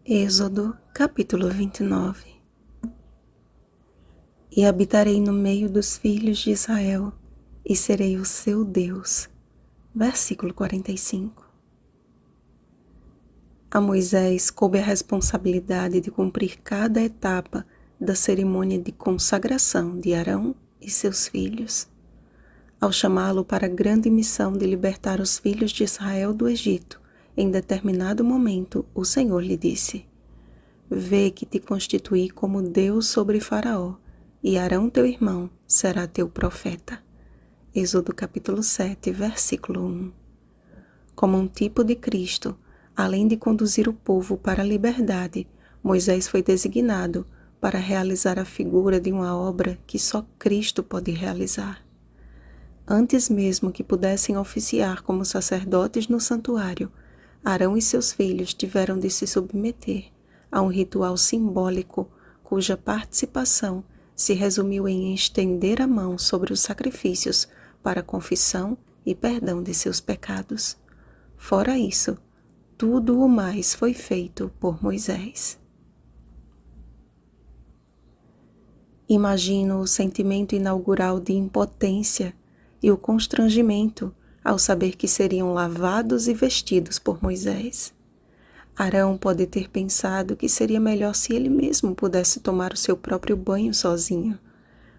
Êxodo, capítulo 29. E habitarei no meio dos filhos de Israel, e serei o seu Deus. Versículo 45. A Moisés coube a responsabilidade de cumprir cada etapa da cerimônia de consagração de Arão e seus filhos. Ao chamá-lo para a grande missão de libertar os filhos de Israel do Egito, em determinado momento, o Senhor lhe disse: Vê que te constituí como Deus sobre Faraó, e Arão teu irmão será teu profeta. Êxodo capítulo 7, versículo 1. Como um tipo de Cristo, além de conduzir o povo para a liberdade, Moisés foi designado para realizar a figura de uma obra que só Cristo pode realizar. Antes mesmo que pudessem oficiar como sacerdotes no santuário, Arão e seus filhos tiveram de se submeter a um ritual simbólico cuja participação se resumiu em estender a mão sobre os sacrifícios para a confissão e perdão de seus pecados. Fora isso, tudo o mais foi feito por Moisés. Imagino o sentimento inaugural de impotência e o constrangimento ao saber que seriam lavados e vestidos por Moisés. Arão pode ter pensado que seria melhor se ele mesmo pudesse tomar o seu próprio banho sozinho,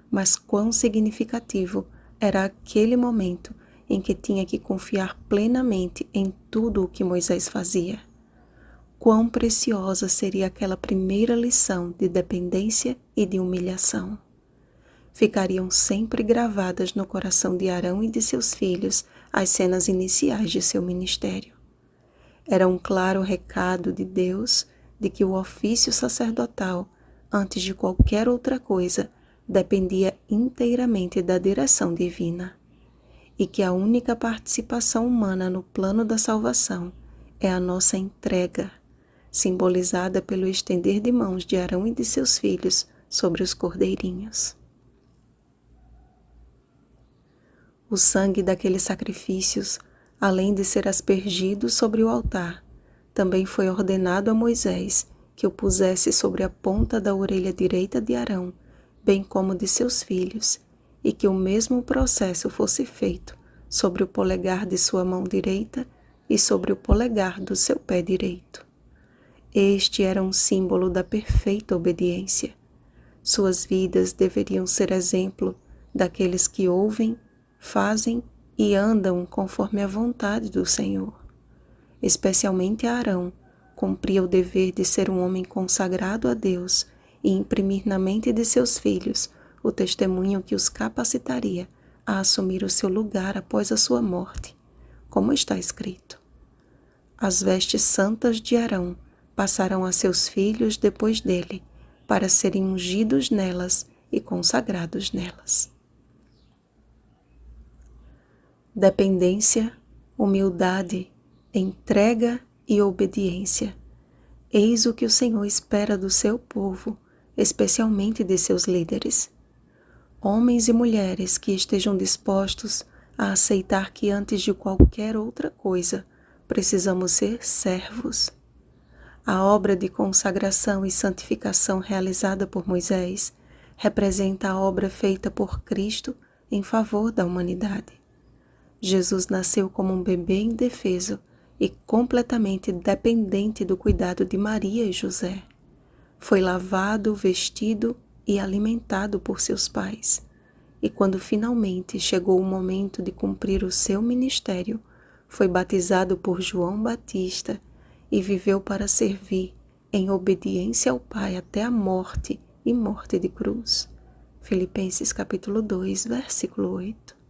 mas quão significativo era aquele momento em que tinha que confiar plenamente em tudo o que Moisés fazia. Quão preciosa seria aquela primeira lição de dependência e de humilhação. Ficariam sempre gravadas no coração de Arão e de seus filhos as cenas iniciais de seu ministério. Era um claro recado de Deus de que o ofício sacerdotal, antes de qualquer outra coisa, dependia inteiramente da direção divina, e que a única participação humana no plano da salvação é a nossa entrega, simbolizada pelo estender de mãos de Arão e de seus filhos sobre os cordeirinhos. O sangue daqueles sacrifícios, além de ser aspergido sobre o altar, também foi ordenado a Moisés que o pusesse sobre a ponta da orelha direita de Arão, bem como de seus filhos, e que o mesmo processo fosse feito sobre o polegar de sua mão direita e sobre o polegar do seu pé direito. Este era um símbolo da perfeita obediência. Suas vidas deveriam ser exemplo daqueles que ouvem, fazem e andam conforme a vontade do Senhor. Especialmente Arão, cumpria o dever de ser um homem consagrado a Deus e imprimir na mente de seus filhos o testemunho que os capacitaria a assumir o seu lugar após a sua morte, como está escrito: As vestes santas de Arão passarão a seus filhos depois dele, para serem ungidos nelas e consagrados nelas. Dependência, humildade, entrega e obediência. Eis o que o Senhor espera do seu povo, especialmente de seus líderes. Homens e mulheres que estejam dispostos a aceitar que antes de qualquer outra coisa, precisamos ser servos. A obra de consagração e santificação realizada por Moisés representa a obra feita por Cristo em favor da humanidade. Jesus nasceu como um bebê indefeso e completamente dependente do cuidado de Maria e José. Foi lavado, vestido e alimentado por seus pais. E quando finalmente chegou o momento de cumprir o seu ministério, foi batizado por João Batista e viveu para servir em obediência ao Pai até a morte e morte de cruz. Filipenses capítulo 2, versículo 8.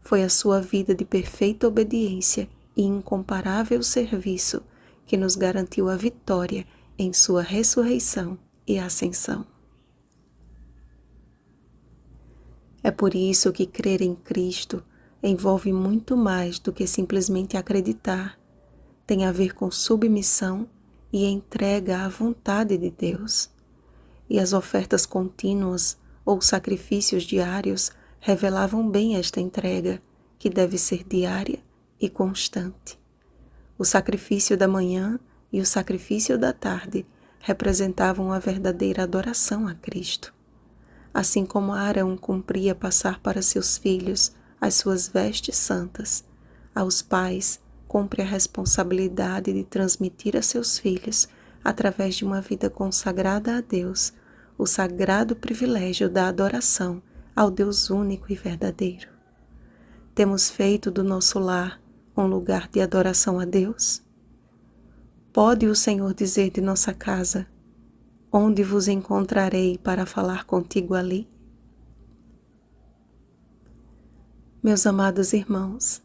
Foi a sua vida de perfeita obediência e incomparável serviço que nos garantiu a vitória em sua ressurreição e ascensão. É por isso que crer em Cristo envolve muito mais do que simplesmente acreditar. Tem a ver com submissão e entrega à vontade de Deus. E as ofertas contínuas ou sacrifícios diários revelavam bem esta entrega, que deve ser diária e constante. O sacrifício da manhã e o sacrifício da tarde representavam a verdadeira adoração a Cristo. Assim como Arão cumpria passar para seus filhos as suas vestes santas, aos pais cumpre a responsabilidade de transmitir a seus filhos, através de uma vida consagrada a Deus, o sagrado privilégio da adoração ao Deus único e verdadeiro. Temos feito do nosso lar um lugar de adoração a Deus? Pode o Senhor dizer de nossa casa: onde vos encontrarei para falar contigo ali? Meus amados irmãos,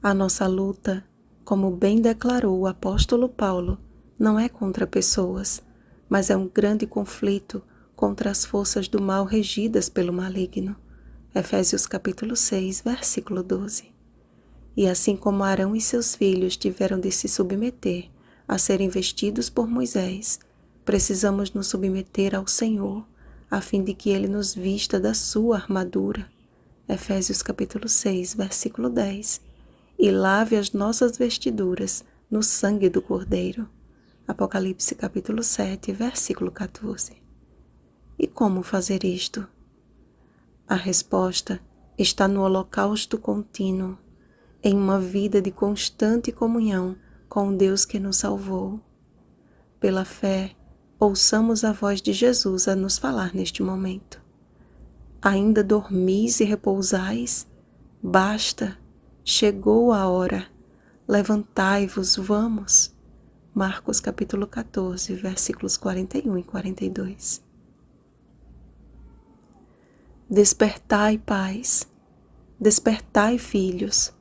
a nossa luta, como bem declarou o apóstolo Paulo, não é contra pessoas, mas é um grande conflito contra as forças do mal regidas pelo maligno. Efésios capítulo 6, versículo 12. E assim como Arão e seus filhos tiveram de se submeter a serem vestidos por Moisés, precisamos nos submeter ao Senhor, a fim de que Ele nos vista da sua armadura. Efésios capítulo 6, versículo 10. E lave as nossas vestiduras no sangue do Cordeiro. Apocalipse capítulo 7, versículo 14. E como fazer isto? A resposta está no holocausto contínuo, em uma vida de constante comunhão com o Deus que nos salvou. Pela fé, ouçamos a voz de Jesus a nos falar neste momento. Ainda dormis e repousais? Basta, chegou a hora. Levantai-vos, vamos. Marcos capítulo 14, versículos 41 e 42. Despertai, pais, despertai, filhos,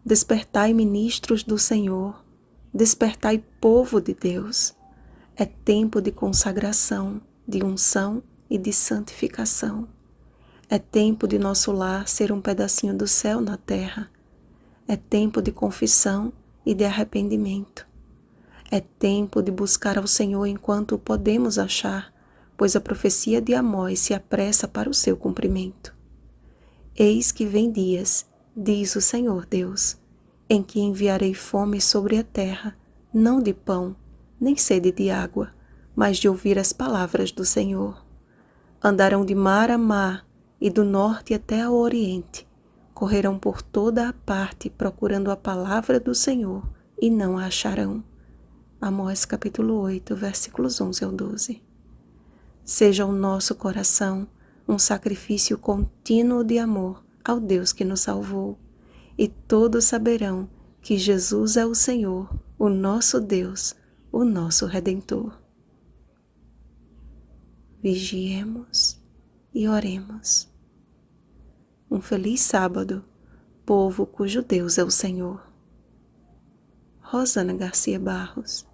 despertai, ministros do Senhor, despertai, povo de Deus. É tempo de consagração, de unção e de santificação. É tempo de nosso lar ser um pedacinho do céu na terra. É tempo de confissão e de arrependimento. É tempo de buscar ao Senhor enquanto o podemos achar, pois a profecia de Amós se apressa para o seu cumprimento. Eis que vem dias, diz o Senhor Deus, em que enviarei fome sobre a terra, não de pão, nem sede de água, mas de ouvir as palavras do Senhor. Andarão de mar a mar e do norte até ao oriente, correrão por toda a parte procurando a palavra do Senhor e não a acharão. Amós capítulo 8, versículos 11 ao 12. Seja o nosso coração um sacrifício contínuo de amor ao Deus que nos salvou, e todos saberão que Jesus é o Senhor, o nosso Deus, o nosso Redentor. Vigiemos e oremos. Um feliz sábado, povo cujo Deus é o Senhor. Rosana Garcia Barros.